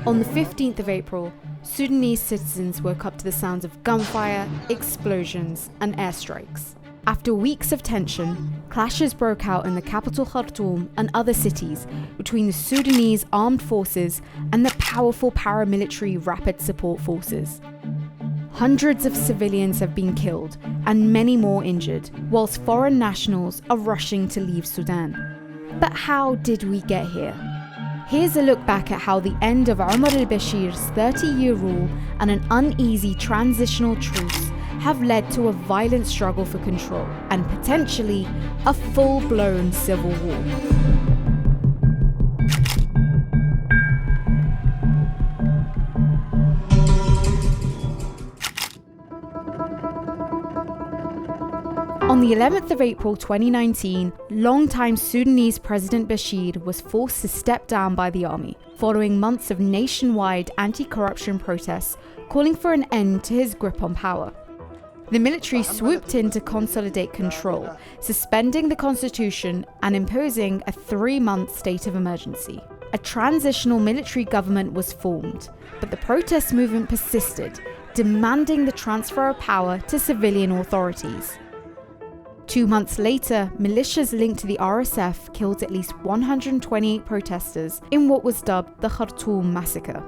On the 15th of April, Sudanese citizens woke up to the sounds of gunfire, explosions, and airstrikes. After weeks of tension, clashes broke out in the capital Khartoum and other cities between the Sudanese Armed Forces and the powerful paramilitary Rapid Support Forces. Hundreds of civilians have been killed and many more injured, whilst foreign nationals are rushing to leave Sudan. But how did we get here? Here's a look back at how the end of Omar al-Bashir's 30-year rule and an uneasy transitional truce have led to a violent struggle for control and potentially a full-blown civil war. On the 11th of April 2019, longtime Sudanese President Bashir was forced to step down by the army, following months of nationwide anti-corruption protests calling for an end to his grip on power. The military swooped in to consolidate control, suspending the constitution and imposing a 3-month state of emergency. A transitional military government was formed, but the protest movement persisted, demanding the transfer of power to civilian authorities. 2 months later, militias linked to the RSF killed at least 128 protesters in what was dubbed the Khartoum massacre.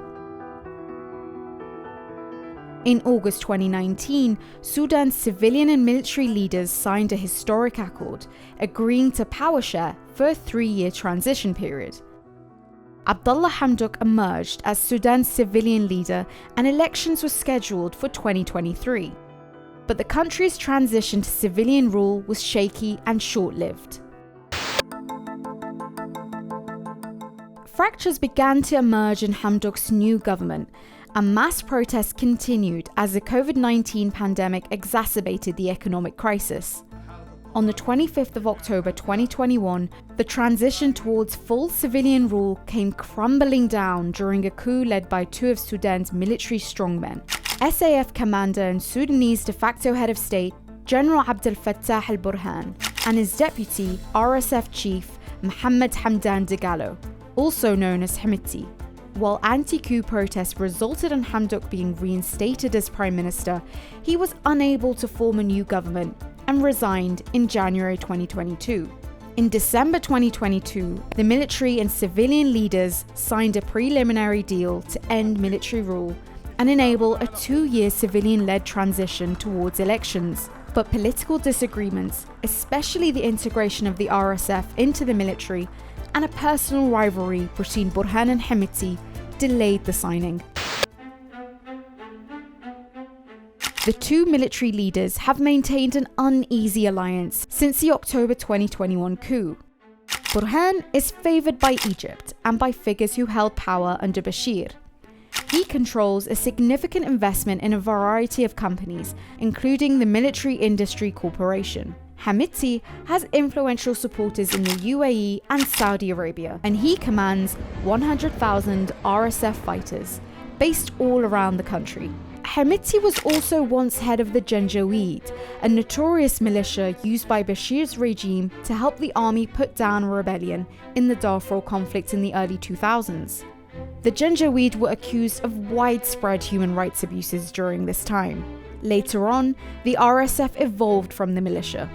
In August 2019, Sudan's civilian and military leaders signed a historic accord, agreeing to power share for a 3-year transition period. Abdullah Hamdok emerged as Sudan's civilian leader and elections were scheduled for 2023. But the country's transition to civilian rule was shaky and short-lived. Fractures began to emerge in Hamdok's new government, and mass protests continued as the COVID-19 pandemic exacerbated the economic crisis. On the 25th of October 2021, the transition towards full civilian rule came crumbling down during a coup led by 2 of Sudan's military strongmen, SAF commander and Sudanese de facto head of state, General Abdel Fattah al-Burhan, and his deputy, RSF chief, Mohammed Hamdan Dagalo, also known as Hemeti. While anti-coup protests resulted in Hamdok being reinstated as prime minister, he was unable to form a new government and resigned in January 2022. In December 2022, the military and civilian leaders signed a preliminary deal to end military rule and enable a 2-year civilian-led transition towards elections. But political disagreements, especially the integration of the RSF into the military and a personal rivalry between Burhan and Hemeti, delayed the signing. The 2 military leaders have maintained an uneasy alliance since the October 2021 coup. Burhan is favoured by Egypt and by figures who held power under Bashir. He controls a significant investment in a variety of companies, including the Military Industry Corporation. Hemeti has influential supporters in the UAE and Saudi Arabia, and he commands 100,000 RSF fighters, based all around the country. Hemeti was also once head of the Janjaweed, a notorious militia used by Bashir's regime to help the army put down a rebellion in the Darfur conflict in the early 2000s. The Janjaweed were accused of widespread human rights abuses during this time. Later on, the RSF evolved from the militia.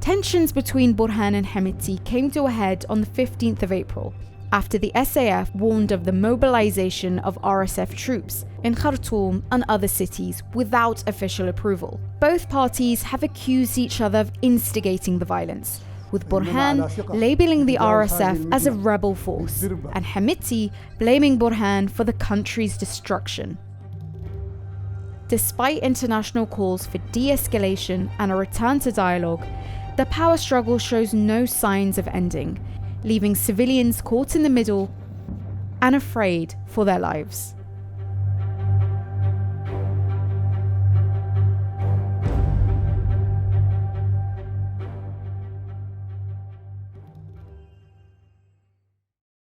Tensions between Burhan and Hemeti came to a head on the 15th of April, after the SAF warned of the mobilization of RSF troops in Khartoum and other cities without official approval. Both parties have accused each other of instigating the violence, with Burhan labeling the RSF as a rebel force and Hemeti blaming Burhan for the country's destruction. Despite international calls for de-escalation and a return to dialogue, the power struggle shows no signs of ending, leaving civilians caught in the middle and afraid for their lives.